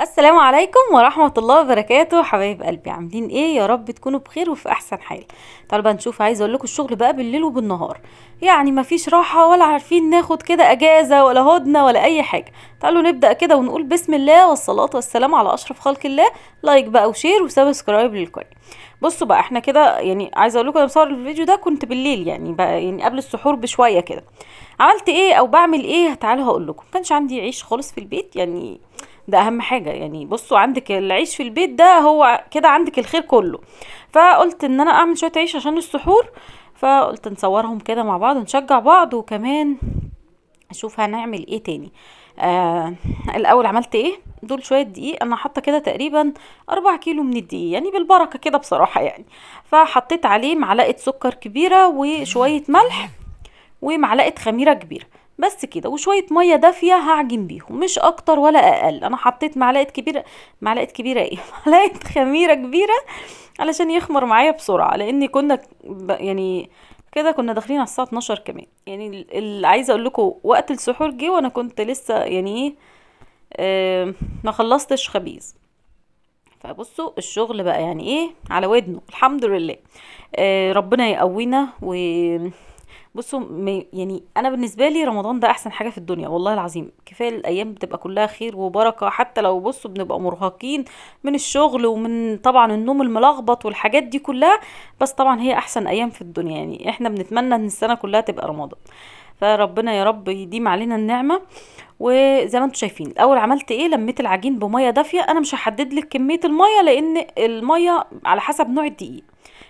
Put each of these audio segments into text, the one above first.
السلام عليكم ورحمة الله وبركاته، حبايب قلبي، عاملين ايه؟ يا رب تكونوا بخير وفي احسن حال. تعالوا بقى نشوف. عايزه اقول لكم الشغل بقى بالليل وبالنهار، يعني مفيش راحة ولا عارفين ناخد كده اجازة ولا هدنة ولا اي حاجة. تعالوا نبدأ كده ونقول بسم الله والصلاة والسلام على اشرف خلق الله. لايك بقى وشير وسبسكرايب للقناة. بصوا بقى، احنا كده يعني عايزه اقول لكم انا بصور الفيديو ده كنت بالليل، يعني بقى يعني قبل السحور بشويه كده. عملت ايه او بعمل ايه؟ تعالوا هقول لكم. كانش عندي عيش خالص في البيت يعني. ده اهم حاجه، يعني بصوا، عندك العيش في البيت ده هو كده عندك الخير كله. فقلت ان انا اعمل شويه عيش عشان السحور. فقلت نصورهم كده مع بعض ونشجع بعض، وكمان اشوف هنعمل ايه تاني. آه الاول عملت ايه؟ دول شويه دقيق، انا حاطه كده تقريبا 4 كيلو من الدقيق، يعني بالبركه كده بصراحه يعني. فحطيت عليه معلقه سكر كبيره وشويه ملح ومعلقه خميره كبيره، بس كده، وشويه ميه دافيه هعجن بيهم، مش اكتر ولا اقل. انا حطيت معلقه كبيره، معلقه كبيره ايه معلقه خميره كبيره علشان يخمر معايا بسرعه، لاني كنا يعني كده كنا داخلين على الساعه 12 كمان، يعني اللي عايزه اقول لكم وقت السحور جه وانا كنت لسه يعني ايه، ما خلصتش خبيز. فبصوا الشغل بقى يعني ايه على ودنه، الحمد لله. ربنا يقوينا. بصوا يعني انا بالنسبه لي رمضان ده احسن حاجه في الدنيا، والله العظيم. كفايه الايام بتبقى كلها خير وبركه، حتى لو بصوا بنبقى مرهقين من الشغل ومن طبعا النوم الملخبط والحاجات دي كلها. بس طبعا هي احسن ايام في الدنيا، يعني احنا بنتمنى ان السنه كلها تبقى رمضان. فربنا يا رب يديم علينا النعمه. وزي ما انتم شايفين، الاول عملت ايه؟ لميت العجين بميه دافيه. انا مش هحدد لك كميه الميه لان الميه على حسب نوع الدقيق.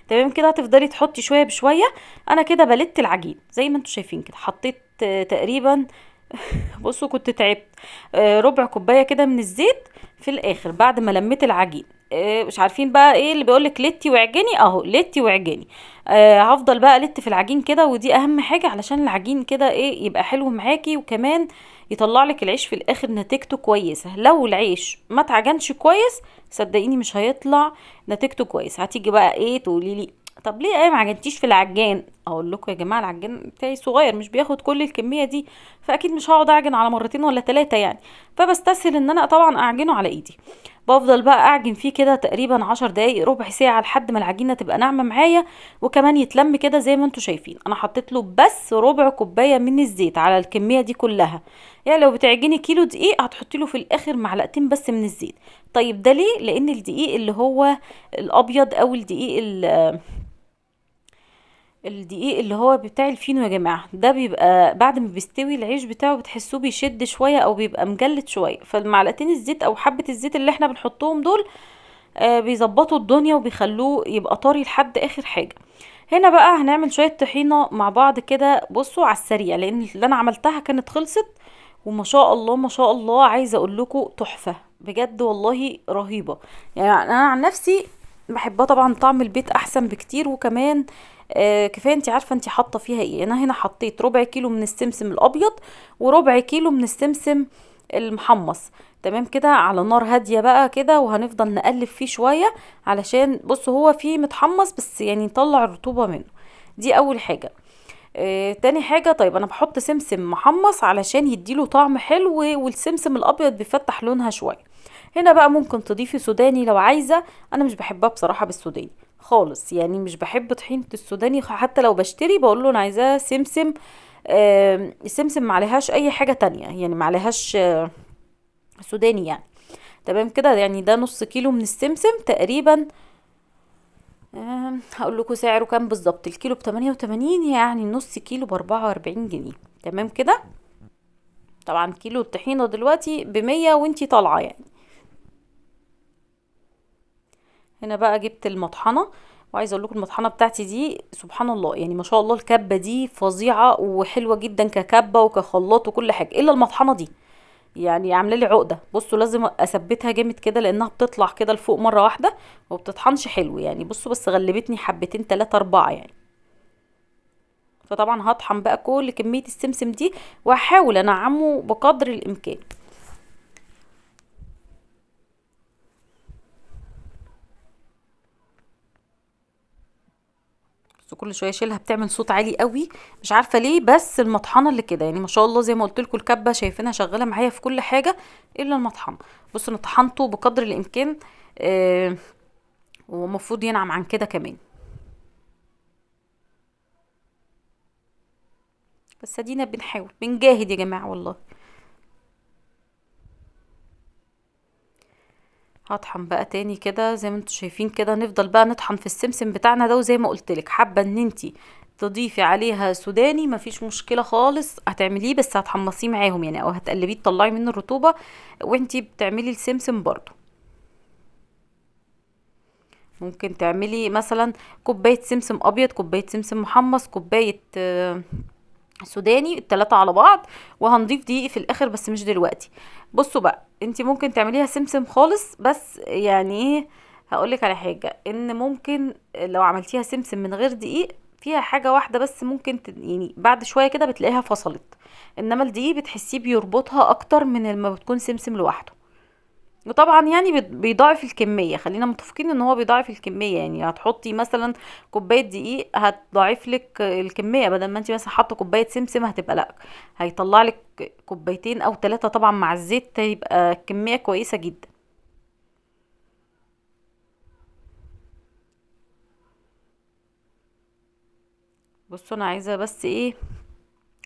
تمام كده، هتفضلي تحطي شويه بشويه. انا كده بلت العجين زي ما انتم شايفين كده، حطيت تقريبا بصوا كنت تعبت. ربع كوبايه كده من الزيت في الاخر بعد ما لميت العجين. مش عارفين بقى ايه اللي بيقولك لتي وعجني؟ اهو لتي وعجني. هفضل بقى الت في العجين كده، ودي اهم حاجه علشان العجين كده ايه يبقى حلو معاكي، وكمان يطلع لك العيش في الاخر نتيجته كويسه. لو العيش ما اتعجنش كويس صدقيني مش هيطلع نتيجته كويس. هتيجي بقى ايه تقولي لي طب ليه ايه ما عجنتيش في العجان؟ اقول لكم يا جماعه العجان بتاعي صغير مش بياخد كل الكميه دي، فاكيد مش هقعد اعجن على مرتين ولا ثلاثه يعني. فبستسهل ان انا طبعا اعجنه على ايدي. بفضل بقى اعجن فيه كده تقريبا 10 دقايق ربع ساعه لحد ما العجينه تبقى ناعمه معايا، وكمان يتلم كده زي ما انتم شايفين. انا حطيت له بس ربع كوبايه من الزيت على الكميه دي كلها. يعني لو بتعجني كيلو دقيق هتحطي له في الاخر معلقتين بس من الزيت. طيب ده ليه؟ لان الدقيق اللي هو الابيض او الدقيق اللي هو بتاع الفينو يا جماعة، ده بيبقى بعد ما بيستوي العيش بتاعه بتحسوه بيشد شوية او بيبقى مجلد شوية، فالمعلقتين الزيت او حبة الزيت اللي احنا بنحطهم دول بيظبطوا الدنيا وبيخلوه يبقى طري لحد اخر حاجة. هنا بقى هنعمل شوية طحينة مع بعض كده، بصوا على السريع، لان اللي انا عملتها كانت خلصت. وما شاء الله ما شاء الله، عايزة اقول لكم تحفة بجد والله رهيبة. يعني انا عن نفسي بحبها طبعا، طعم البيت احسن بكتير. وكمان كفايه انت عارفه انت حاطه فيها ايه. انا هنا حطيت ربع كيلو من السمسم الابيض وربع كيلو من السمسم المحمص. تمام كده على نار هاديه بقى كده، وهنفضل نقلب فيه شويه علشان بص هو فيه متحمص بس يعني نطلع الرطوبه منه. دي اول حاجه. تاني حاجة، طيب انا بحط سمسم محمص علشان يديله طعم حلو، والسمسم الابيض بيفتح لونها شوية. هنا بقى ممكن تضيفي سوداني لو عايزة. انا مش بحبها بصراحة بالسوداني خالص، يعني مش بحب طحينة السوداني، حتى لو بشتري بقول له انا عايزاه سمسم. السمسم معلهاش اي حاجة تانية، يعني معلهاش سوداني يعني. تمام كده، يعني ده نص كيلو من السمسم تقريبا. هقول لكم سعره كام بالظبط. الكيلو ب88، يعني نص كيلو ب44 جنيه. تمام كده. طبعا كيلو الطحينة دلوقتي ب100 وانتي طالعة يعني. هنا بقى جبت المطحنة، وعايزه اقول لكم المطحنه بتاعتي دي سبحان الله، يعني ما شاء الله الكبه دي فظيعه وحلوه جدا ككبه وكخلاط وكل حاجه، الا المطحنه دي يعني عامله لي عقده. بصوا لازم اثبتها جامد كده لانها بتطلع كده لفوق مره واحده وبتطحنش حلو يعني. بصوا بس غلبتني حبتين 3 4 يعني. فطبعا هطحن بقى كل كمية السمسم دي واحاول انعمه بقدر الامكان. بس كل شويه اشيلها بتعمل صوت عالي قوي، مش عارفه ليه، بس المطحنه اللي كده يعني ما شاء الله زي ما قلت لكم الكبه شايفينها شغاله معايا في كل حاجه الا المطحنه. بصوا انا طحنته بقدر الامكان، آه ومفروض ينعم عن كده كمان. بس ادينا بنحاول بنجاهد يا جماعه والله. هطحن بقى تاني كده زي ما انتوا شايفين كده، نفضل بقى نطحن في السمسم بتاعنا ده، وزي ما قلتلك حابه ان انتي تضيفي عليها سوداني مفيش مشكله خالص هتعمليه، بس هتحمصيه معاهم يعني، او هتقلبيه تطلعي منه الرطوبه وانتي بتعملي السمسم برضو. ممكن تعملي مثلا كوبايه سمسم ابيض، كوبايه سمسم محمص، كوبايه سوداني، التلاتة على بعض، وهنضيف دقيق في الاخر بس مش دلوقتي. بصوا بقى انتي ممكن تعمليها سمسم خالص، بس يعني ايه، هقولك على حاجة، ان ممكن لو عملتيها سمسم من غير دقيق فيها حاجة واحدة بس ممكن يعني بعد شوية كده بتلاقيها فصلت، انما الدقيق بتحسيه بيربطها اكتر من لما بتكون سمسم لوحده. وطبعا يعني بيضاعف الكمية، خلينا متفقين ان هو بيضاعف الكمية، يعني هتحطي مثلا كوباية دقيق هتضاعف لك الكمية، بدل ما انت مثلا حاطة كوباية سمسم هتبقى لا، هيطلع لك كوبايتين او ثلاثة طبعا مع الزيت، هيبقى كمية كويسة جدا. بصوا انا عايزة بس ايه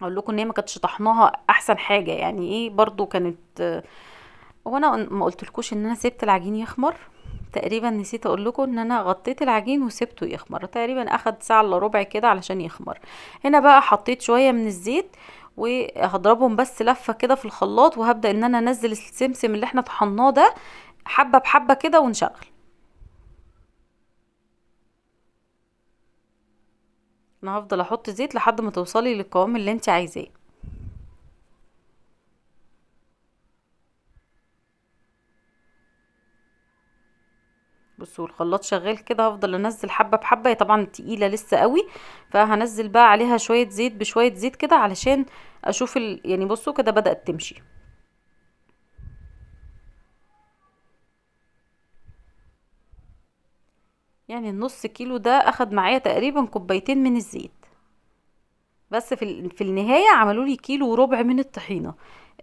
اقول لكم ان هي ما كانتش طحناها احسن حاجة، يعني ايه برضو كانت. هو انا ما قلتلكوش ان انا سبت العجين يخمر؟ تقريبا نسيت اقول لكم ان انا غطيت العجين وسبته يخمر، تقريبا اخد ساعة الا ربع كده علشان يخمر. هنا بقى حطيت شوية من الزيت وهضربهم بس لفة كده في الخلاط، وهبدأ ان انا انزل السمسم اللي احنا طحناه ده حبة بحبة كده ونشغل. انا هفضل احط زيت لحد ما توصلي للقوام اللي انت عايزاه. بصوا الخلاط شغال كده، هفضل انزل حبه بحبه، هي طبعا تقيله لسه قوي، فهنزل بقى عليها شويه زيت بشويه زيت كده علشان اشوف يعني بصوا كده بدأت تمشي. يعني النص كيلو ده اخد معايا تقريبا كوبايتين من الزيت، بس في النهايه عملوا لي كيلو وربع من الطحينه.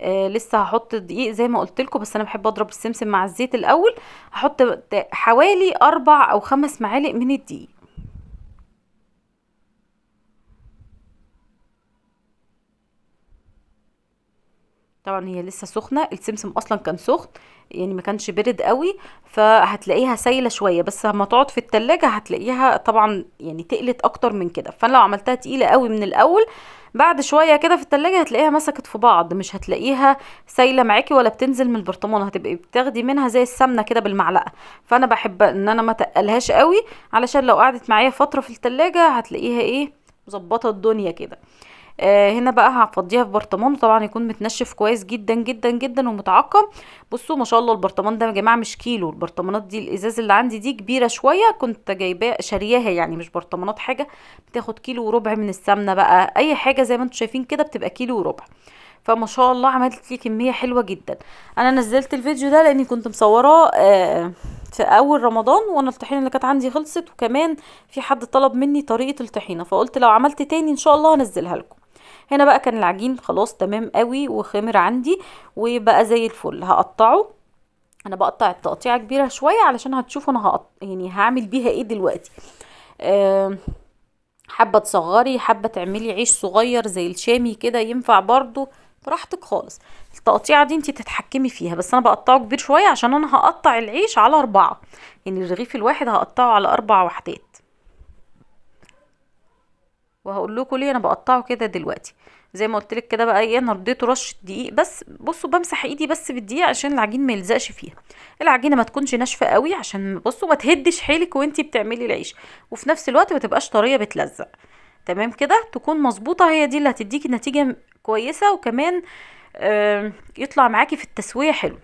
لسه هحط دقيق زي ما قلت لكم، بس انا بحب اضرب السمسم مع الزيت الاول. هحط حوالي 4 أو 5 معالق من الدقيق. طبعا هي لسه سخنه، السمسم اصلا كان سخن يعني ما كانش برد قوي، فهتلاقيها سايله شويه، بس لما تقعد في التلاجة هتلاقيها طبعا يعني تقلت اكتر من كده. فانا لو عملتها تقيله قوي من الاول، بعد شويه كده في التلاجة هتلاقيها مسكت في بعض، مش هتلاقيها سايله معاكي ولا بتنزل من البرطمان، هتبقي بتاخدي منها زي السمنه كده بالمعلقه. فانا بحب ان انا ما تقلهاش قوي، علشان لو قعدت معايا فتره في التلاجة هتلاقيها ايه، مظبطه الدنيا كده. هنا بقى هفضيها في برطمان، وطبعا يكون متنشف كويس جدا جدا جدا ومتعقم. بصوا ما شاء الله البرطمان ده يا جماعه مش كيلو، البرطمانات دي الازاز اللي عندي دي كبيره شويه، كنت جايباه شارياها يعني، مش برطمانات حاجه بتاخد كيلو وربع من السمنه، بقى اي حاجه زي ما انتم شايفين كده بتبقى كيلو وربع. فما شاء الله عملت لي كميه حلوه جدا. انا نزلت الفيديو ده لاني كنت مصوراه في اول رمضان، وانا الطحينه اللي كانت عندي خلصت، وكمان في حد طلب مني طريقه الطحينه، فقلت لو عملت تاني ان شاء الله هنزلها لكم. هنا بقى كان العجين خلاص تمام قوي وخمر عندي وبقى زي الفل. هقطعه، انا بقطع التقطيعه كبيره شويه علشان هتشوفوا انا يعني هعمل بيها ايه دلوقتي. أه حابه تصغري، حابه تعملي عيش صغير زي الشامي كده ينفع برضو، براحتك خالص. التقطيعه دي انتي تتحكمي فيها، بس انا بقطعه كبير شويه عشان انا هقطع العيش على 4، يعني الرغيف الواحد هقطعه على 4 وحدات. وهقول لكم ليه انا بقطعه كده دلوقتي. زي ما قلت لك كده بقى ايه، انا رديته رشه دقيق بس. بصوا بمسح ايدي بس بالدقيق عشان العجين ما يلزقش فيها، العجينه ما تكونش ناشفه قوي عشان بصوا ما تهدش حيلك وانتي بتعملي العيش، وفي نفس الوقت ما تبقاش طريه بتلزق. تمام كده تكون مظبوطه، هي دي اللي هتديكي نتيجه كويسه، وكمان يطلع معاكي في التسويه حلو.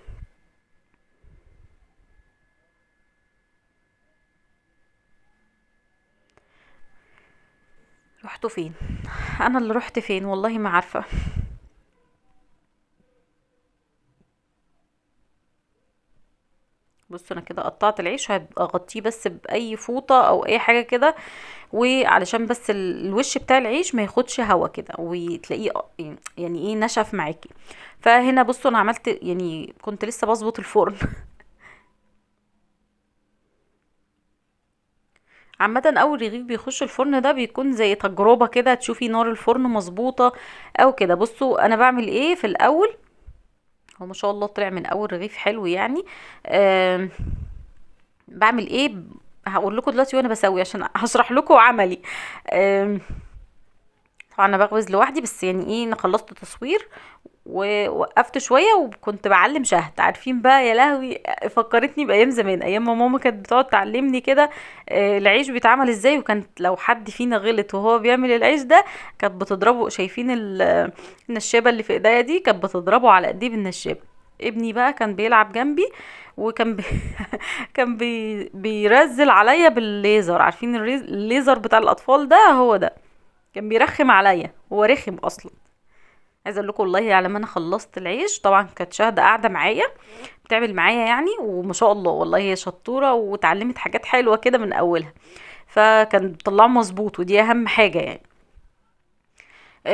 رحتوا فين؟ انا اللي رحت فين والله ما عارفه. بصوا انا كده قطعت العيش، هبقى اغطيه بس باي فوطه او اي حاجه كده، وعلشان بس الوش بتاع العيش ما ياخدش هوا كده وتلاقيه يعني ايه نشف معاكي. فهنا بصوا انا عملت، يعني كنت لسه بظبط الفرن. عامة اول رغيف بيخش الفرن ده بيكون زي تجربة كده، تشوفي نار الفرن مظبوطة او كده. بصوا انا بعمل ايه في الاول، هو ما شاء الله طلع من اول رغيف حلو يعني. آم، بعمل ايه، هقول لكم دلوقتي وانا بسوي عشان هشرح لكم عملي. آم، طبعا انا بخبز لوحدي، بس يعني ايه انا خلصت تصوير ووقفت شويه وكنت بعلم شهد. عارفين بقى يا لهوي، فكرتني بايام زمان، ايام ما ماما كانت بتقعد تعلمني كده العيش بيتعمل ازاي. وكانت لو حد فينا غلط وهو بيعمل العيش ده كانت بتضربه. شايفين النشابه اللي في ايديا دي، كانت بتضربه على ايديه بالنشابه. ابني بقى كان بيلعب جنبي وكان كان بيرزل عليا بالليزر. عارفين الليزر بتاع الاطفال ده، هو ده كان بيرخم عليا، هو رخم اصلا. عايزه اقول لكم والله على ما انا خلصت العيش، طبعا كانت شاهده قاعده معايا بتعمل معايا يعني، وما شاء الله والله هي شطوره واتعلمت حاجات حلوه كده من اولها، فكان بتطلعه مظبوط ودي اهم حاجه يعني.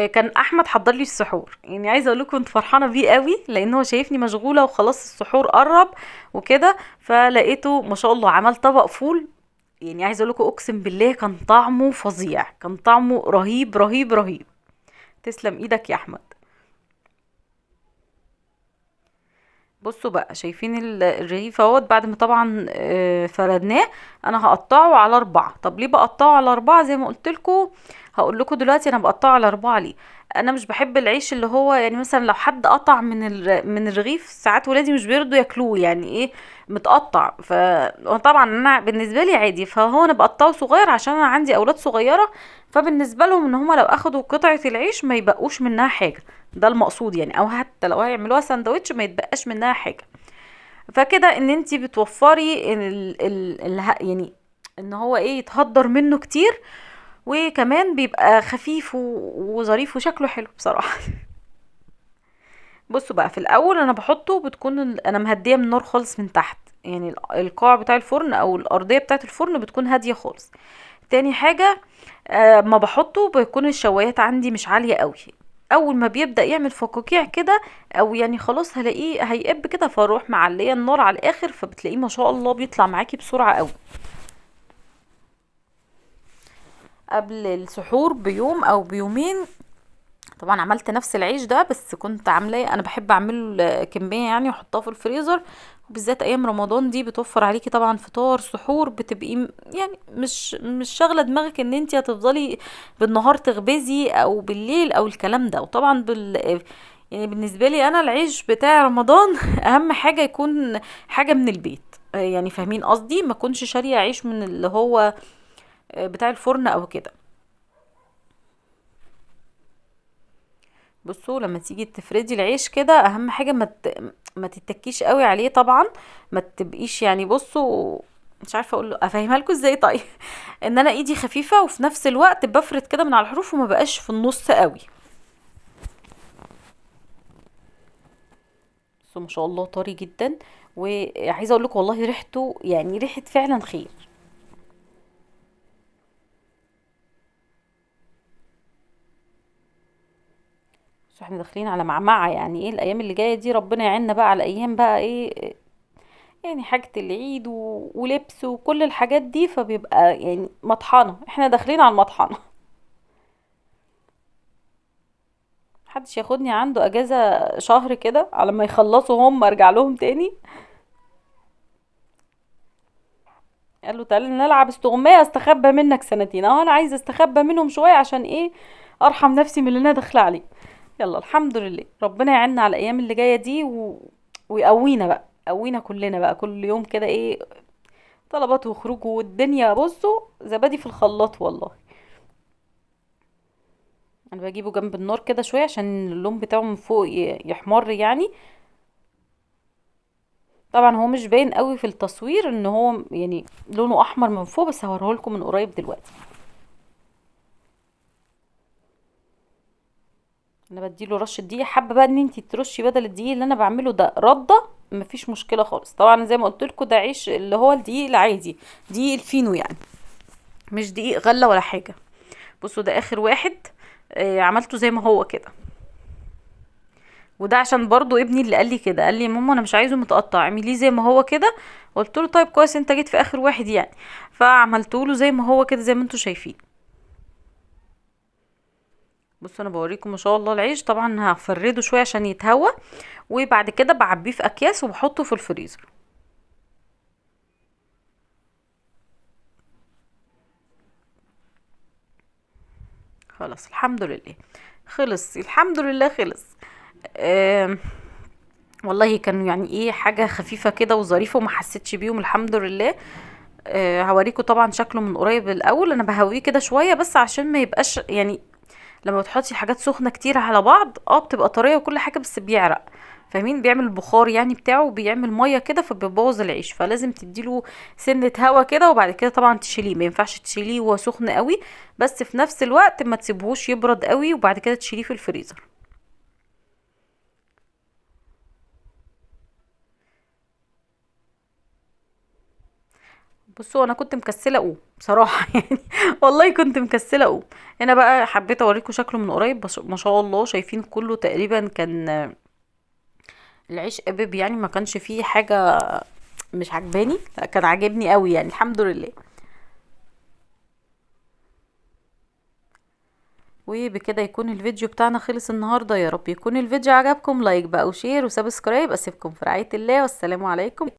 كان احمد حضر لي السحور، يعني عايزه اقول لكم كنت فرحانه بيه قوي لان هو شايفني مشغوله وخلاص السحور قرب وكده، فلقيته ما شاء الله عمل طبق فول. يعني عايزه اقول لكم اقسم بالله كان طعمه فظيع، كان طعمه رهيب رهيب رهيب. تسلم ايدك يا احمد. بصوا بقى شايفين الرغيف اهوت، بعد ما طبعا فردناه. انا هقطعه على 4. طب ليه بقطعه على 4 زي ما قلت لكم؟ هقول لكم دلوقتي انا بقطعه على 4 ليه. انا مش بحب العيش اللي هو يعني مثلا لو حد قطع من الرغيف، ساعات ولادي مش بيرضوا ياكلوه يعني ايه متقطع. فطبعا انا بالنسبه لي عادي، فهو انا بقطعه صغير عشان انا عندي اولاد صغيره، فبالنسبه لهم ان هما لو اخدوا قطعه العيش ما يبقوش منها حاجه. ده المقصود يعني، او حتى لو هيعملوها ساندوتش ما يتبقاش منها حاجه. فكده ان انتي بتوفري يعني ان هو ايه يتهدر منه كتير، وكمان بيبقى خفيف وظريف وشكله حلو بصراحه. بصوا بقى في الاول انا بحطه، بتكون انا مهديه من النار خالص من تحت، يعني القاع بتاع الفرن او الارضيه بتاعه الفرن بتكون هاديه خالص. تاني حاجه ما بحطه بيكون الشوايات عندي مش عاليه قوي. اول ما بيبدا يعمل فقاقيع كده او يعني خلاص هلاقيه هيقب كده، فاروح معليه النار على الاخر، فبتلاقيه ما شاء الله بيطلع معاكي بسرعه قوي. قبل السحور بيوم او بيومين طبعا عملت نفس العيش ده، بس كنت عاملاه انا بحب اعمله كميه يعني واحطها في الفريزر. وبالذات ايام رمضان دي بتوفر عليكي طبعا فطار سحور، بتبقي يعني مش شاغله دماغك ان انتي هتفضلي بالنهار تخبزي او بالليل او الكلام ده. وطبعا يعني بالنسبه لي انا العيش بتاع رمضان اهم حاجه يكون حاجه من البيت. يعني فاهمين قصدي، ما كنش شاريه عيش من اللي هو بتاع الفرن او كده. بصوا لما تيجي تفردي العيش كده اهم حاجه ما تتكيش قوي عليه طبعا، ما تبقيش يعني. بصوا مش عارفه اقول افهمها لكم ازاي طيب. ان انا ايدي خفيفه وفي نفس الوقت بفرد كده من على الحروف وما بقاش في النص قوي. بصوا ما شاء الله طري جدا، وعايزه اقول لكم والله ريحته يعني ريحه فعلا خير. بس احنا داخلين على معمعة، يعني ايه الايام اللي جايه دي، ربنا يعيننا بقى على ايام بقى ايه يعني حاجة العيد ولبس وكل الحاجات دي، فبيبقى يعني مطحنة، احنا داخلين على المطحنة. محدش ياخدني عنده اجازة شهر كده على ما يخلصوا هم ارجع لهم تاني. قال له تعالى نلعب استغماية استخبى منك سنتين، اه انا عايزة استخبى منهم شوية عشان ايه ارحم نفسي من اللي انا داخلة عليه. يلا الحمد لله ربنا يعيننا على الايام اللي جاية دي ويقوينا بقى، قوينا كلنا بقى كل يوم كده ايه طلبات وخروج والدنيا. بصوا زبادي في الخلاط والله. انا بجيبه جنب النار كده شويه عشان اللون بتاعه من فوق يحمر يعني. طبعا هو مش باين قوي في التصوير ان هو يعني لونه احمر من فوق، بس هوريهولكم من قريب دلوقتي. انا بديله رشه دقيق، حابه بقى ان انتي ترشي بدل الدقيق اللي انا بعمله ده رده، مفيش مشكله خالص. طبعا زي ما قلت لكم ده عيش اللي هو الدقيق العادي، دقيق الفينو يعني، مش دقيق غله ولا حاجه. بصوا ده اخر واحد. عملته زي ما هو كده. وده عشان برضو ابني اللي قال لي كده، قال لي يا ماما انا مش عايزه متقطع، اعمليه زي ما هو كده. قلت له طيب كويس انت جيت في اخر واحد يعني. فعملته له زي ما هو كده زي ما انتوا شايفين. بصوا انا بوريكم ما شاء الله العيش. طبعا هفرده شويه عشان يتهوى، وبعد كده بعبيه في اكياس وبحطه في الفريزر. خلاص الحمد لله خلص، الحمد لله خلص. آم، والله كانوا يعني ايه حاجه خفيفه كده وظريفه وما حسيتش بيهم الحمد لله. هوريكم طبعا شكله من قريب. الاول انا بهويه كده شويه بس عشان ما يبقاش يعني لما بتحطي حاجات سخنه كتير على بعض بتبقى طريه وكل حاجه بس بيعرق. فاهمين؟ بيعمل بخار يعني بتاعه وبيعمل ميه كده فبيبوظ العيش، فلازم تديله سنه هوا كده وبعد كده طبعا تشيليه. ما ينفعش تشيليه وهو سخن قوي، بس في نفس الوقت ما تسيبهوش يبرد قوي وبعد كده تشيليه في الفريزر. بصوا انا كنت مكسله اقوم بصراحه يعني والله كنت مكسله اقوم. هنا بقى حبيت اوريكم شكله من قريب، ما شاء الله شايفين كله تقريبا كان العيش قبب يعني، ما كانش فيه حاجه مش عجباني، كان عاجبني قوي يعني الحمد لله. وبكده يكون الفيديو بتاعنا خلص النهارده. يا رب يكون الفيديو عجبكم. لايك بقى وشير وسبسكرايب. اسيبكم في رعايه الله والسلام عليكم.